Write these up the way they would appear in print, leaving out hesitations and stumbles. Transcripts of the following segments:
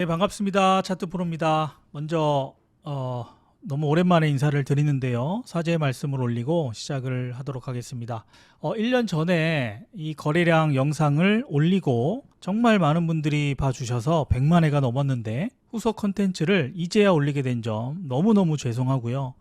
네, 반갑습니다. 차트프로입니다. 먼저 너무 오랜만에 인사를 드리는데요. 사죄의 말씀을 올리고 시작을 하도록 하겠습니다. 1년 전에 이 거래량 영상을 올리고 정말 많은 분들이 봐주셔서 100만 회가 넘었는데 후속 컨텐츠를 이제야 올리게 된 점 너무너무 죄송하고요.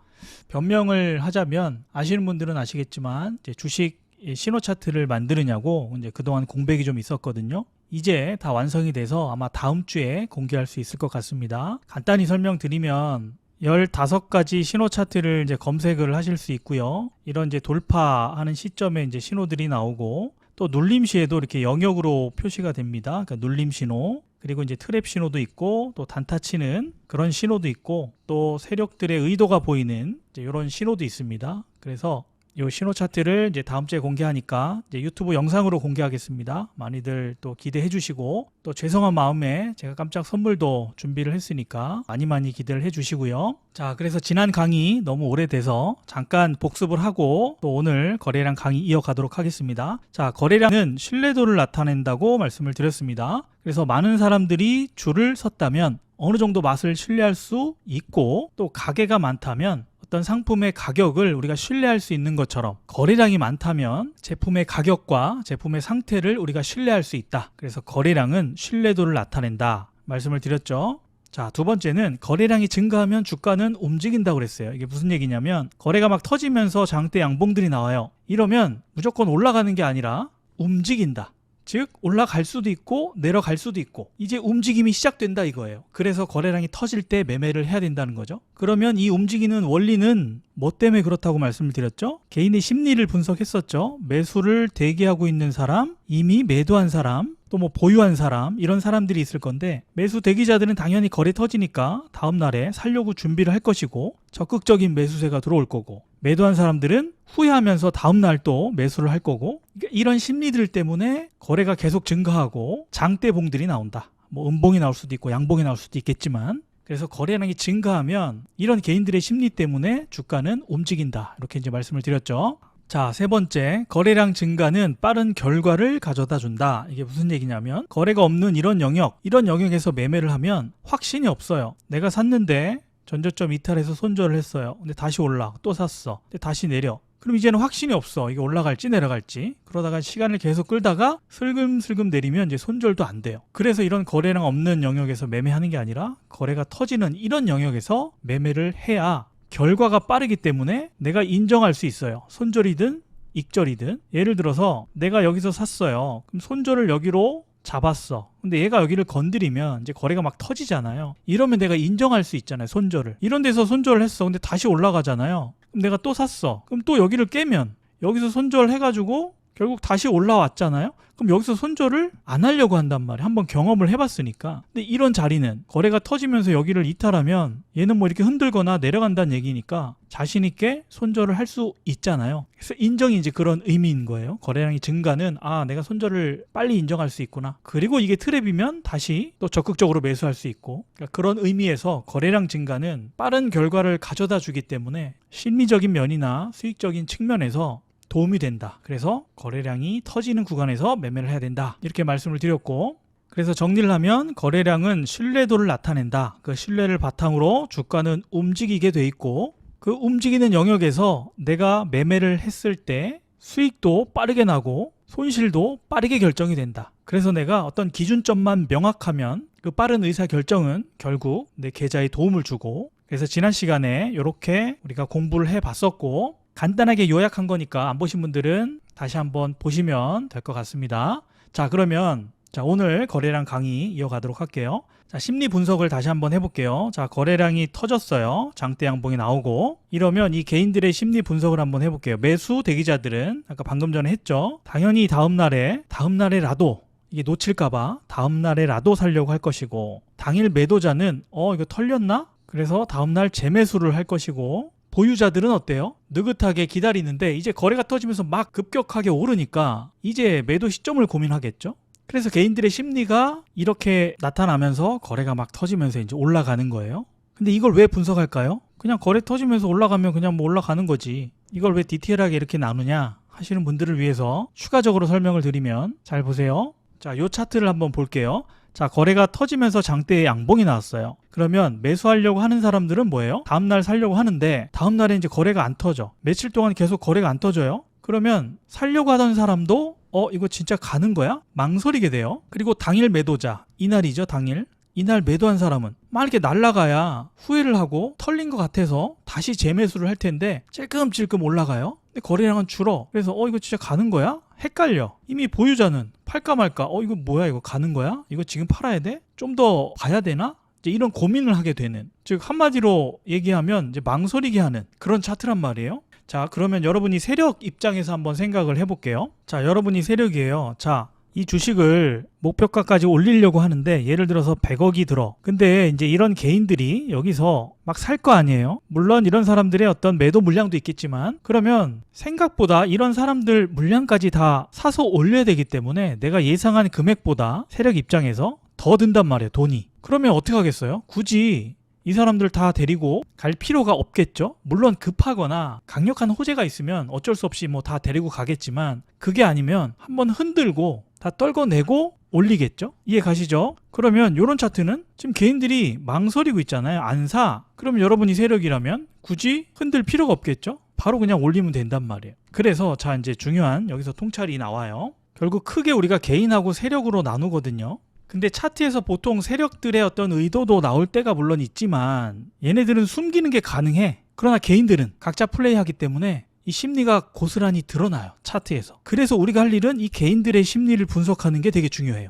변명을 하자면 아시는 분들은 아시겠지만 이제 주식 신호 차트를 만드느냐고 이제 그동안 공백이 좀 있었거든요. 이제 다 완성이 돼서 아마 다음 주에 공개할 수 있을 것 같습니다. 간단히 설명드리면 15가지 신호 차트를 이제 검색을 하실 수 있고요. 이런 이제 돌파하는 시점에 이제 신호들이 나오고 또 눌림 시에도 이렇게 영역으로 표시가 됩니다. 그러니까 눌림 신호, 그리고 이제 트랩 신호도 있고 또 단타 치는 그런 신호도 있고 또 세력들의 의도가 보이는 이제 이런 신호도 있습니다. 그래서 이 신호 차트를 이제 다음 주에 공개하니까 이제 유튜브 영상으로 공개하겠습니다. 많이들 또 기대해 주시고 또 죄송한 마음에 제가 깜짝 선물도 준비를 했으니까 많이 기대를 해 주시고요. 자, 그래서 지난 강의 너무 오래돼서 잠깐 복습을 하고 또 오늘 거래량 강의 이어가도록 하겠습니다. 자, 거래량은 신뢰도를 나타낸다고 말씀을 드렸습니다. 그래서 많은 사람들이 줄을 섰다면 어느 정도 맛을 신뢰할 수 있고 또 가게가 많다면 어떤 상품의 가격을 우리가 신뢰할 수 있는 것처럼 거래량이 많다면 제품의 가격과 제품의 상태를 우리가 신뢰할 수 있다. 그래서 거래량은 신뢰도를 나타낸다 말씀을 드렸죠. 자, 두 번째는 거래량이 증가하면 주가는 움직인다고 그랬어요. 이게 무슨 얘기냐면 거래가 막 터지면서 장대 양봉들이 나와요. 이러면 무조건 올라가는 게 아니라 움직인다. 즉 올라갈 수도 있고 내려갈 수도 있고 이제 움직임이 시작된다 이거예요. 그래서 거래량이 터질 때 매매를 해야 된다는 거죠. 그러면 이 움직이는 원리는 뭐 때문에 그렇다고 말씀을 드렸죠? 개인의 심리를 분석했었죠. 매수를 대기하고 있는 사람, 이미 매도한 사람, 또 뭐 보유한 사람, 이런 사람들이 있을 건데 매수 대기자들은 당연히 거래 터지니까 다음 날에 살려고 준비를 할 것이고 적극적인 매수세가 들어올 거고, 매도한 사람들은 후회하면서 다음 날 또 매수를 할 거고, 이런 심리들 때문에 거래가 계속 증가하고 장대봉들이 나온다. 뭐 음봉이 나올 수도 있고 양봉이 나올 수도 있겠지만, 그래서 거래량이 증가하면 이런 개인들의 심리 때문에 주가는 움직인다. 이렇게 이제 말씀을 드렸죠. 자, 세 번째, 거래량 증가는 빠른 결과를 가져다 준다. 이게 무슨 얘기냐면 거래가 없는 이런 영역에서 매매를 하면 확신이 없어요. 내가 샀는데 전저점 이탈해서 손절을 했어요. 근데 다시 올라, 또 샀어. 근데 다시 내려. 그럼 이제는 확신이 없어. 이게 올라갈지 내려갈지. 그러다가 시간을 계속 끌다가 슬금슬금 내리면 이제 손절도 안 돼요. 그래서 이런 거래량 없는 영역에서 매매하는 게 아니라 거래가 터지는 이런 영역에서 매매를 해야 결과가 빠르기 때문에 내가 인정할 수 있어요. 손절이든 익절이든. 예를 들어서 내가 여기서 샀어요. 그럼 손절을 여기로 잡았어. 근데 얘가 여기를 건드리면 이제 거래가 막 터지잖아요. 이러면 내가 인정할 수 있잖아요. 손절을. 이런 데서 손절을 했어. 근데 다시 올라가잖아요. 그럼 내가 또 샀어. 그럼 또 여기를 깨면 여기서 손절해가지고 결국 다시 올라왔잖아요. 그럼 여기서 손절을 안 하려고 한단 말이에요. 한번 경험을 해봤으니까. 근데 이런 자리는 거래가 터지면서 여기를 이탈하면 얘는 뭐 이렇게 흔들거나 내려간다는 얘기니까 자신 있게 손절을 할 수 있잖아요. 그래서 인정이 이제 그런 의미인 거예요. 거래량이 증가는 내가 손절을 빨리 인정할 수 있구나. 그리고 이게 트랩이면 다시 또 적극적으로 매수할 수 있고, 그러니까 그런 의미에서 거래량 증가는 빠른 결과를 가져다 주기 때문에 심리적인 면이나 수익적인 측면에서 도움이 된다. 그래서 거래량이 터지는 구간에서 매매를 해야 된다. 이렇게 말씀을 드렸고, 그래서 정리를 하면 거래량은 신뢰도를 나타낸다. 그 신뢰를 바탕으로 주가는 움직이게 돼 있고, 그 움직이는 영역에서 내가 매매를 했을 때 수익도 빠르게 나고 손실도 빠르게 결정이 된다. 그래서 내가 어떤 기준점만 명확하면 그 빠른 의사결정은 결국 내 계좌에 도움을 주고, 그래서 지난 시간에 이렇게 우리가 공부를 해봤었고, 간단하게 요약한 거니까 안 보신 분들은 다시 한번 보시면 될 것 같습니다. 자, 그러면 오늘 거래량 강의 이어가도록 할게요. 자, 심리 분석을 다시 한번 해볼게요. 자, 거래량이 터졌어요. 장대 양봉이 나오고. 이러면 이 개인들의 심리 분석을 한번 해볼게요. 매수 대기자들은 아까 방금 전에 했죠. 당연히 다음날에라도 이게 놓칠까봐 다음날에라도 살려고 할 것이고, 당일 매도자는 이거 털렸나? 그래서 다음날 재매수를 할 것이고, 보유자들은 어때요? 느긋하게 기다리는데 이제 거래가 터지면서 막 급격하게 오르니까 이제 매도 시점을 고민하겠죠? 그래서 개인들의 심리가 이렇게 나타나면서 거래가 막 터지면서 이제 올라가는 거예요. 근데 이걸 왜 분석할까요? 그냥 거래 터지면서 올라가면 그냥 뭐 올라가는 거지. 이걸 왜 디테일하게 이렇게 나누냐 하시는 분들을 위해서 추가적으로 설명을 드리면, 잘 보세요. 자, 요 차트를 한번 볼게요. 자, 거래가 터지면서 장대에 양봉이 나왔어요. 그러면 매수하려고 하는 사람들은 뭐예요? 다음날 살려고 하는데 다음날에 이제 거래가 안 터져. 며칠 동안 계속 거래가 안 터져요. 그러면 살려고 하던 사람도 이거 진짜 가는 거야? 망설이게 돼요. 그리고 당일 매도자, 이날이죠, 당일. 이날 매도한 사람은 막 이렇게 날아가야 후회를 하고 털린 것 같아서 다시 재매수를 할 텐데 찔끔찔끔 올라가요. 근데 거래량은 줄어. 그래서 이거 진짜 가는 거야? 헷갈려. 이미 보유자는 팔까 말까? 이거 뭐야? 이거 가는 거야? 이거 지금 팔아야 돼? 좀 더 봐야 되나? 이제 이런 고민을 하게 되는, 즉 한마디로 얘기하면 이제 망설이게 하는 그런 차트란 말이에요. 자, 그러면 여러분이 세력 입장에서 한번 생각을 해볼게요. 자, 여러분이 세력이에요. 자, 이 주식을 목표가까지 올리려고 하는데 예를 들어서 100억이 들어. 근데 이제 이런 개인들이 여기서 막 살 거 아니에요. 물론 이런 사람들의 어떤 매도 물량도 있겠지만 그러면 생각보다 이런 사람들 물량까지 다 사서 올려야 되기 때문에 내가 예상한 금액보다 세력 입장에서 더 든단 말이에요, 돈이. 그러면 어떻게 하겠어요? 굳이 이 사람들 다 데리고 갈 필요가 없겠죠. 물론 급하거나 강력한 호재가 있으면 어쩔 수 없이 뭐 다 데리고 가겠지만 그게 아니면 한번 흔들고 다 떨궈내고 올리겠죠. 이해 가시죠? 그러면 이런 차트는 지금 개인들이 망설이고 있잖아요. 안 사. 그럼 여러분이 세력이라면 굳이 흔들 필요가 없겠죠. 바로 그냥 올리면 된단 말이에요. 그래서 자, 이제 중요한 여기서 통찰이 나와요. 결국 크게 우리가 개인하고 세력으로 나누거든요. 근데 차트에서 보통 세력들의 어떤 의도도 나올 때가 물론 있지만 얘네들은 숨기는 게 가능해. 그러나 개인들은 각자 플레이하기 때문에 이 심리가 고스란히 드러나요, 차트에서. 그래서 우리가 할 일은 이 개인들의 심리를 분석하는 게 되게 중요해요.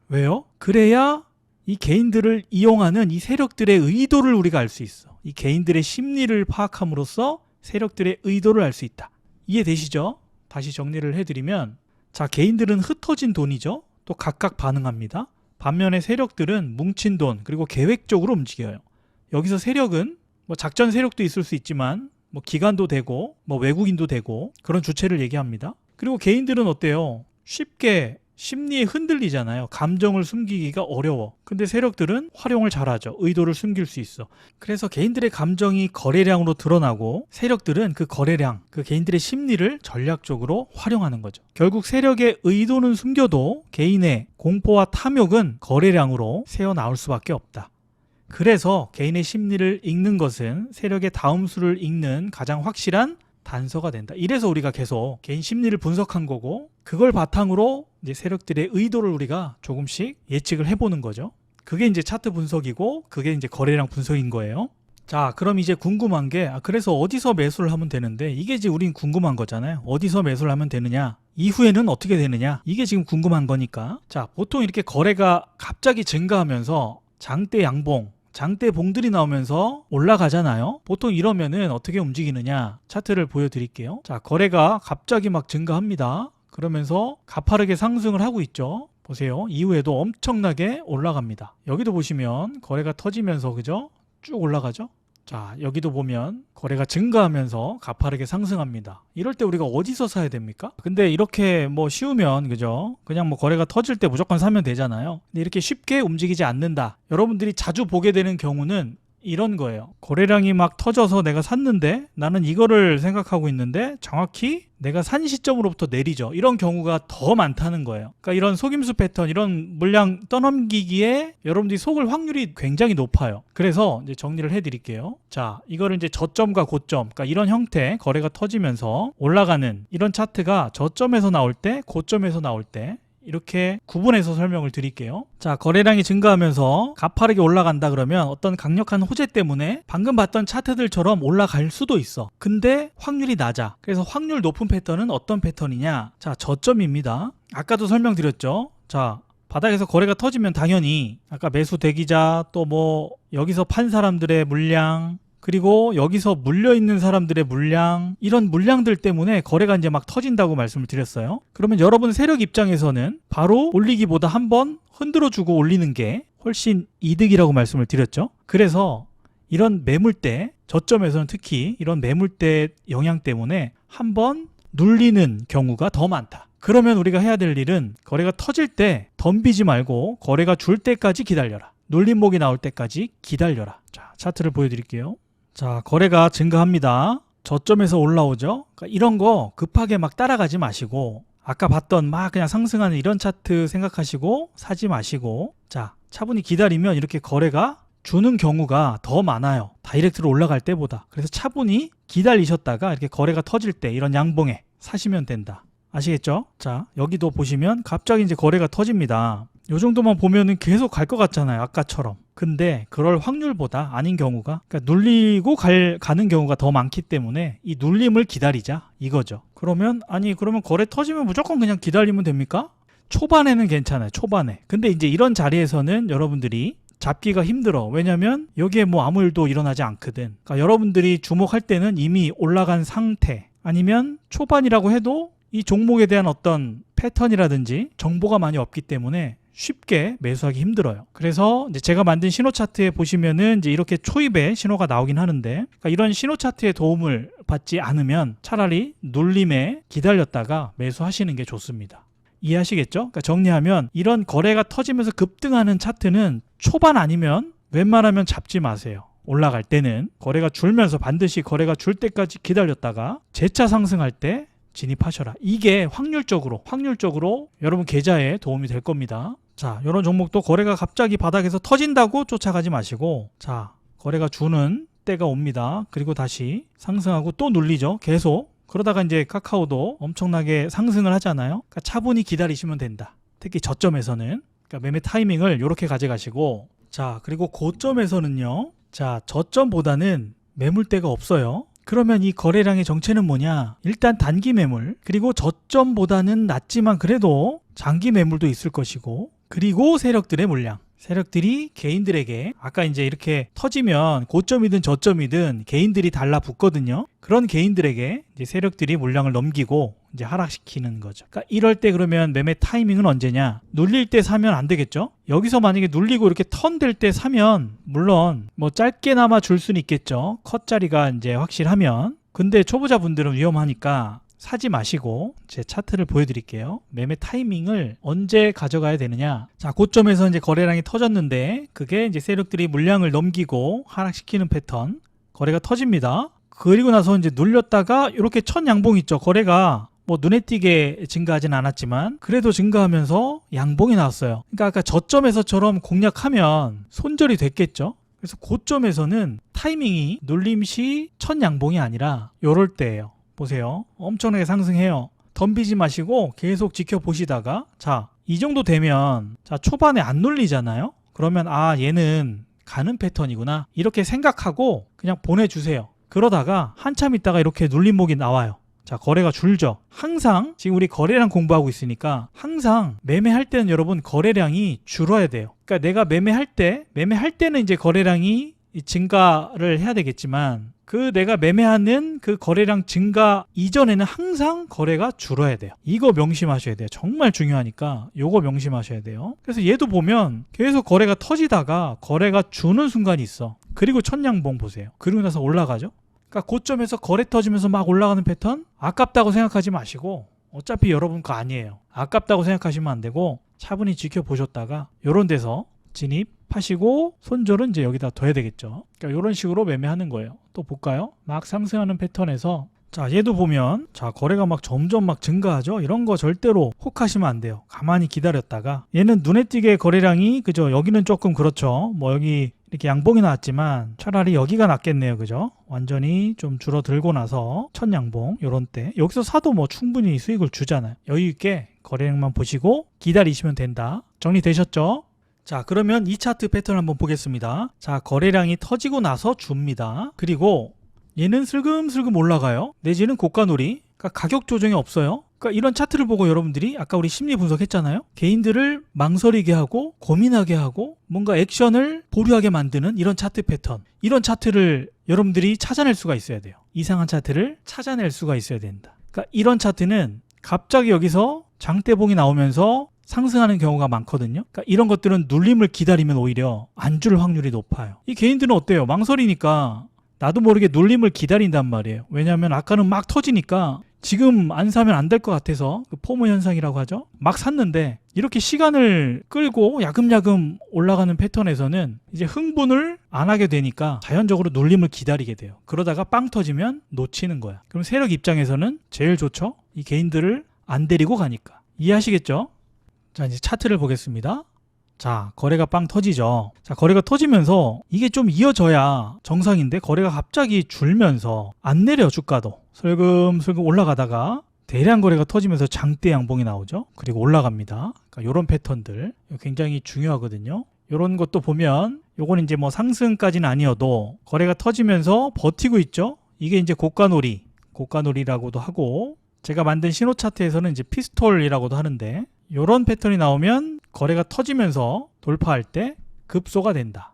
왜요? 그래야 이 개인들을 이용하는 이 세력들의 의도를 우리가 알 수 있어. 이 개인들의 심리를 파악함으로써 세력들의 의도를 알 수 있다. 이해되시죠? 다시 정리를 해드리면, 자, 개인들은 흩어진 돈이죠. 또 각각 반응합니다. 반면에 세력들은 뭉친 돈, 그리고 계획적으로 움직여요. 여기서 세력은 뭐 작전 세력도 있을 수 있지만 뭐 기관도 되고 뭐 외국인도 되고 그런 주체를 얘기합니다. 그리고 개인들은 어때요? 쉽게 심리에 흔들리잖아요. 감정을 숨기기가 어려워. 근데 세력들은 활용을 잘하죠. 의도를 숨길 수 있어. 그래서 개인들의 감정이 거래량으로 드러나고 세력들은 그 거래량, 그 개인들의 심리를 전략적으로 활용하는 거죠. 결국 세력의 의도는 숨겨도 개인의 공포와 탐욕은 거래량으로 새어나올 수밖에 없다. 그래서 개인의 심리를 읽는 것은 세력의 다음 수를 읽는 가장 확실한 단서가 된다. 이래서 우리가 계속 개인 심리를 분석한 거고, 그걸 바탕으로 이제 세력들의 의도를 우리가 조금씩 예측을 해보는 거죠. 그게 이제 차트 분석이고, 그게 이제 거래량 분석인 거예요. 자, 그럼 이제 궁금한 게, 그래서 어디서 매수를 하면 되는데, 이게 이제 우린 궁금한 거잖아요. 어디서 매수를 하면 되느냐, 이후에는 어떻게 되느냐, 이게 지금 궁금한 거니까. 자, 보통 이렇게 거래가 갑자기 증가하면서 장대 양봉, 장대 봉들이 나오면서 올라가잖아요. 보통 이러면은 어떻게 움직이느냐, 차트를 보여드릴게요. 자, 거래가 갑자기 막 증가합니다. 그러면서 가파르게 상승을 하고 있죠. 보세요. 이후에도 엄청나게 올라갑니다. 여기도 보시면 거래가 터지면서, 그죠? 쭉 올라가죠. 자, 여기도 보면 거래가 증가하면서 가파르게 상승합니다. 이럴 때 우리가 어디서 사야 됩니까? 근데 이렇게 뭐 쉬우면, 그죠? 그냥 뭐 거래가 터질 때 무조건 사면 되잖아요. 근데 이렇게 쉽게 움직이지 않는다. 여러분들이 자주 보게 되는 경우는 이런 거예요. 거래량이 막 터져서 내가 샀는데 나는 이거를 생각하고 있는데 정확히 내가 산 시점으로부터 내리죠. 이런 경우가 더 많다는 거예요. 그러니까 이런 속임수 패턴, 이런 물량 떠넘기기에 여러분들이 속을 확률이 굉장히 높아요. 그래서 이제 정리를 해드릴게요. 자, 이거를 이제 저점과 고점, 그러니까 이런 형태 거래가 터지면서 올라가는 이런 차트가 저점에서 나올 때, 고점에서 나올 때 이렇게 구분해서 설명을 드릴게요. 자, 거래량이 증가하면서 가파르게 올라간다 그러면 어떤 강력한 호재 때문에 방금 봤던 차트들처럼 올라갈 수도 있어. 근데 확률이 낮아. 그래서 확률 높은 패턴은 어떤 패턴이냐? 자, 저점입니다. 아까도 설명드렸죠. 자, 바닥에서 거래가 터지면 당연히 아까 매수 대기자, 또 뭐 여기서 판 사람들의 물량, 그리고 여기서 물려있는 사람들의 물량, 이런 물량들 때문에 거래가 이제 막 터진다고 말씀을 드렸어요. 그러면 여러분 세력 입장에서는 바로 올리기보다 한번 흔들어주고 올리는 게 훨씬 이득이라고 말씀을 드렸죠. 그래서 이런 매물대, 저점에서는 특히 이런 매물대 영향 때문에 한번 눌리는 경우가 더 많다. 그러면 우리가 해야 될 일은 거래가 터질 때 덤비지 말고 거래가 줄 때까지 기다려라. 눌림목이 나올 때까지 기다려라. 자, 차트를 보여드릴게요. 자, 거래가 증가합니다. 저점에서 올라오죠. 그러니까 이런 거 급하게 막 따라가지 마시고, 아까 봤던 막 그냥 상승하는 이런 차트 생각하시고 사지 마시고, 자, 차분히 기다리면 이렇게 거래가 주는 경우가 더 많아요. 다이렉트로 올라갈 때보다. 그래서 차분히 기다리셨다가 이렇게 거래가 터질 때 이런 양봉에 사시면 된다. 아시겠죠? 자, 여기도 보시면 갑자기 이제 거래가 터집니다. 요 정도만 보면은 계속 갈 것 같잖아요. 아까처럼. 근데 그럴 확률보다 아닌 경우가, 그러니까 눌리고 가는 경우가 더 많기 때문에 이 눌림을 기다리자 이거죠. 그러면 거래 터지면 무조건 그냥 기다리면 됩니까? 초반에는 괜찮아요. 초반에. 근데 이제 이런 자리에서는 여러분들이 잡기가 힘들어. 왜냐면 여기에 뭐 아무 일도 일어나지 않거든. 그러니까 여러분들이 주목할 때는 이미 올라간 상태, 아니면 초반이라고 해도 이 종목에 대한 어떤 패턴이라든지 정보가 많이 없기 때문에 쉽게 매수하기 힘들어요. 그래서 이제 제가 만든 신호 차트에 보시면은 이제 이렇게 초입에 신호가 나오긴 하는데, 그러니까 이런 신호 차트의 도움을 받지 않으면 차라리 눌림에 기다렸다가 매수하시는 게 좋습니다. 이해하시겠죠? 그러니까 정리하면 이런 거래가 터지면서 급등하는 차트는 초반 아니면 웬만하면 잡지 마세요. 올라갈 때는 거래가 줄면서 반드시 거래가 줄 때까지 기다렸다가 재차 상승할 때 진입하셔라. 이게 확률적으로 여러분 계좌에 도움이 될 겁니다. 자, 이런 종목도 거래가 갑자기 바닥에서 터진다고 쫓아가지 마시고, 자, 거래가 주는 때가 옵니다. 그리고 다시 상승하고 또 눌리죠. 계속. 그러다가 이제 카카오도 엄청나게 상승을 하잖아요. 그러니까 차분히 기다리시면 된다. 특히 저점에서는. 그러니까 매매 타이밍을 이렇게 가져가시고, 자, 그리고 고점에서는요. 자, 저점보다는 매물대가 없어요. 그러면 이 거래량의 정체는 뭐냐? 일단 단기 매물, 그리고 저점보다는 낮지만 그래도 장기 매물도 있을 것이고, 그리고 세력들의 물량. 세력들이 개인들에게 아까 이제 이렇게 터지면 고점이든 저점이든 개인들이 달라붙거든요. 그런 개인들에게 이제 세력들이 물량을 넘기고 이제 하락시키는 거죠. 그러니까 이럴 때 그러면 매매 타이밍은 언제냐? 눌릴 때 사면 안 되겠죠? 여기서 만약에 눌리고 이렇게 턴될 때 사면 물론 뭐 짧게나마 줄 수는 있겠죠. 컷 자리가 이제 확실하면. 근데 초보자분들은 위험하니까 사지 마시고 제 차트를 보여드릴게요. 매매 타이밍을 언제 가져가야 되느냐? 자, 고점에서 이제 거래량이 터졌는데 그게 이제 세력들이 물량을 넘기고 하락시키는 패턴, 거래가 터집니다. 그리고 나서 이제 눌렸다가 이렇게 첫 양봉 있죠. 거래가 뭐 눈에 띄게 증가하진 않았지만 그래도 증가하면서 양봉이 나왔어요. 그러니까 아까 저점에서처럼 공략하면 손절이 됐겠죠. 그래서 고점에서는 타이밍이 눌림 시 첫 양봉이 아니라 요럴 때예요. 보세요. 엄청나게 상승해요. 덤비지 마시고 계속 지켜보시다가, 자, 이 정도 되면, 자, 초반에 안 눌리잖아요? 그러면 아, 얘는 가는 패턴이구나 이렇게 생각하고 그냥 보내주세요. 그러다가 한참 있다가 이렇게 눌림목이 나와요. 자, 거래가 줄죠. 항상 지금 우리 거래량 공부하고 있으니까 항상 매매할 때는 여러분 거래량이 줄어야 돼요. 그러니까 내가 매매할 때는 이제 거래량이 증가를 해야 되겠지만 그 내가 매매하는 그 거래량 증가 이전에는 항상 거래가 줄어야 돼요. 이거 명심하셔야 돼요. 정말 중요하니까 요거 명심하셔야 돼요. 그래서 얘도 보면 계속 거래가 터지다가 거래가 주는 순간이 있어. 그리고 첫 양봉 보세요. 그리고 나서 올라가죠. 그러니까 고점에서 거래 터지면서 막 올라가는 패턴 아깝다고 생각하지 마시고, 어차피 여러분 거 아니에요. 아깝다고 생각하시면 안 되고 차분히 지켜보셨다가 요런 데서 진입하시고 손절은 이제 여기다 둬야 되겠죠. 그러니까 이런 식으로 매매하는 거예요. 또 볼까요? 막 상승하는 패턴에서, 자, 얘도 보면, 자, 거래가 막 점점 막 증가하죠. 이런 거 절대로 혹하시면 안 돼요. 가만히 기다렸다가, 얘는 눈에 띄게 거래량이, 그죠? 여기는 조금 그렇죠. 뭐 여기 이렇게 양봉이 나왔지만 차라리 여기가 낫겠네요. 그죠? 완전히 좀 줄어들고 나서 첫 양봉 요런 때 여기서 사도 뭐 충분히 수익을 주잖아요. 여유 있게 거래량만 보시고 기다리시면 된다. 정리되셨죠? 자, 그러면 이 차트 패턴 한번 보겠습니다. 자, 거래량이 터지고 나서 줍니다. 그리고 얘는 슬금슬금 올라가요. 내지는 고가놀이. 그러니까 가격 조정이 없어요. 그러니까 이런 차트를 보고 여러분들이 아까 우리 심리 분석했잖아요. 개인들을 망설이게 하고 고민하게 하고 뭔가 액션을 보류하게 만드는 이런 차트 패턴. 이런 차트를 여러분들이 찾아낼 수가 있어야 돼요. 이상한 차트를 찾아낼 수가 있어야 된다. 그러니까 이런 차트는 갑자기 여기서 장대봉이 나오면서 상승하는 경우가 많거든요. 그러니까 이런 것들은 눌림을 기다리면 오히려 안 줄 확률이 높아요. 이 개인들은 어때요? 망설이니까 나도 모르게 눌림을 기다린단 말이에요. 왜냐하면 아까는 막 터지니까 지금 안 사면 안 될 것 같아서 그 포모 현상이라고 하죠. 막 샀는데 이렇게 시간을 끌고 야금야금 올라가는 패턴에서는 이제 흥분을 안 하게 되니까 자연적으로 눌림을 기다리게 돼요. 그러다가 빵 터지면 놓치는 거야. 그럼 세력 입장에서는 제일 좋죠. 이 개인들을 안 데리고 가니까. 이해하시겠죠? 자, 이제 차트를 보겠습니다. 자, 거래가 빵 터지죠. 자, 거래가 터지면서 이게 좀 이어져야 정상인데 거래가 갑자기 줄면서 안 내려 주가도 슬금슬금 올라가다가 대량 거래가 터지면서 장대 양봉이 나오죠. 그리고 올라갑니다. 그러니까 이런 패턴들 굉장히 중요하거든요. 이런 것도 보면 요건 이제 뭐 상승까지는 아니어도 거래가 터지면서 버티고 있죠. 이게 이제 고가놀이라고도 하고 제가 만든 신호 차트에서는 이제 피스톨이라고도 하는데 이런 패턴이 나오면 거래가 터지면서 돌파할 때 급소가 된다.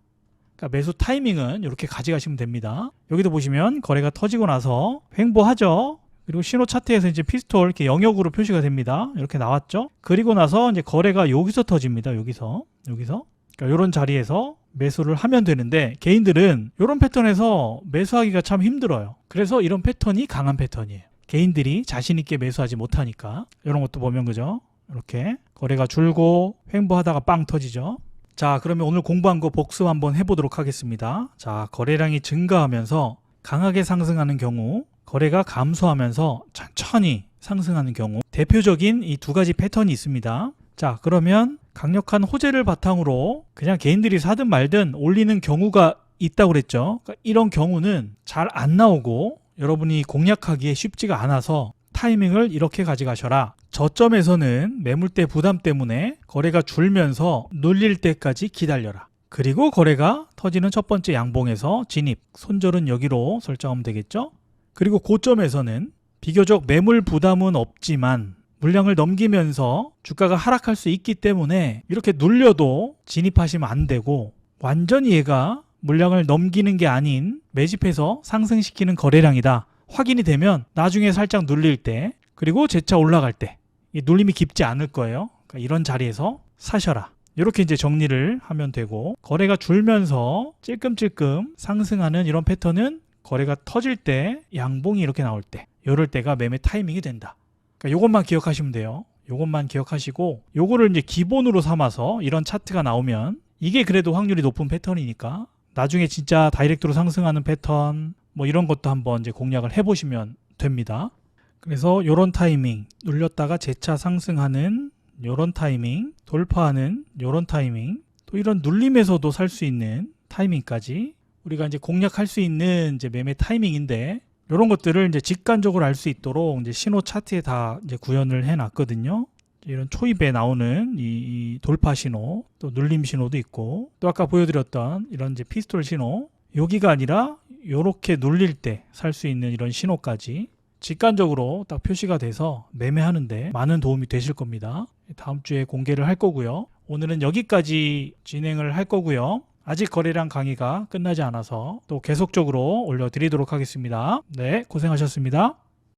그러니까 매수 타이밍은 이렇게 가져가시면 됩니다. 여기도 보시면 거래가 터지고 나서 횡보하죠. 그리고 신호 차트에서 이제 피스톨 이렇게 영역으로 표시가 됩니다. 이렇게 나왔죠. 그리고 나서 이제 거래가 여기서 터집니다. 여기서. 그러니까 이런 자리에서 매수를 하면 되는데 개인들은 이런 패턴에서 매수하기가 참 힘들어요. 그래서 이런 패턴이 강한 패턴이에요. 개인들이 자신 있게 매수하지 못하니까. 이런 것도 보면 그죠? 이렇게 거래가 줄고 횡보하다가 빵 터지죠. 자, 그러면 오늘 공부한 거 복습 한번 해보도록 하겠습니다. 자, 거래량이 증가하면서 강하게 상승하는 경우, 거래가 감소하면서 천천히 상승하는 경우, 대표적인 이 두 가지 패턴이 있습니다. 자, 그러면 강력한 호재를 바탕으로 그냥 개인들이 사든 말든 올리는 경우가 있다고 그랬죠. 그러니까 이런 경우는 잘 안 나오고 여러분이 공략하기에 쉽지가 않아서 타이밍을 이렇게 가져가셔라. 저점에서는 매물대 부담 때문에 거래가 줄면서 눌릴 때까지 기다려라. 그리고 거래가 터지는 첫 번째 양봉에서 진입, 손절은 여기로 설정하면 되겠죠. 그리고 고점에서는 비교적 매물 부담은 없지만 물량을 넘기면서 주가가 하락할 수 있기 때문에 이렇게 눌려도 진입하시면 안 되고 완전히 얘가 물량을 넘기는 게 아닌 매집해서 상승시키는 거래량이다. 확인이 되면 나중에 살짝 눌릴 때 그리고 재차 올라갈 때 이 눌림이 깊지 않을 거예요. 그러니까 이런 자리에서 사셔라. 이렇게 이제 정리를 하면 되고 거래가 줄면서 찔끔찔끔 상승하는 이런 패턴은 거래가 터질 때 양봉이 이렇게 나올 때 이럴 때가 매매 타이밍이 된다. 그러니까 이것만 기억하시면 돼요. 이것만 기억하시고 요거를 이제 기본으로 삼아서 이런 차트가 나오면 이게 그래도 확률이 높은 패턴이니까 나중에 진짜 다이렉트로 상승하는 패턴 뭐 이런 것도 한번 이제 공략을 해보시면 됩니다. 그래서 요런 타이밍 눌렸다가 재차 상승하는 요런 타이밍 돌파하는 요런 타이밍 또 이런 눌림에서도 살 수 있는 타이밍까지 우리가 이제 공략할 수 있는 이제 매매 타이밍인데 이런 것들을 이제 직관적으로 알 수 있도록 이제 신호 차트에 다 이제 구현을 해 놨거든요. 이런 초입에 나오는 이 돌파 신호, 또 눌림 신호도 있고, 또 아까 보여드렸던 이런 이제 피스톨 신호, 여기가 아니라 이렇게 눌릴 때 살 수 있는 이런 신호까지 직관적으로 딱 표시가 돼서 매매하는데 많은 도움이 되실 겁니다. 다음 주에 공개를 할 거고요. 오늘은 여기까지 진행을 할 거고요. 아직 거래량 강의가 끝나지 않아서 또 계속적으로 올려드리도록 하겠습니다. 네, 고생하셨습니다.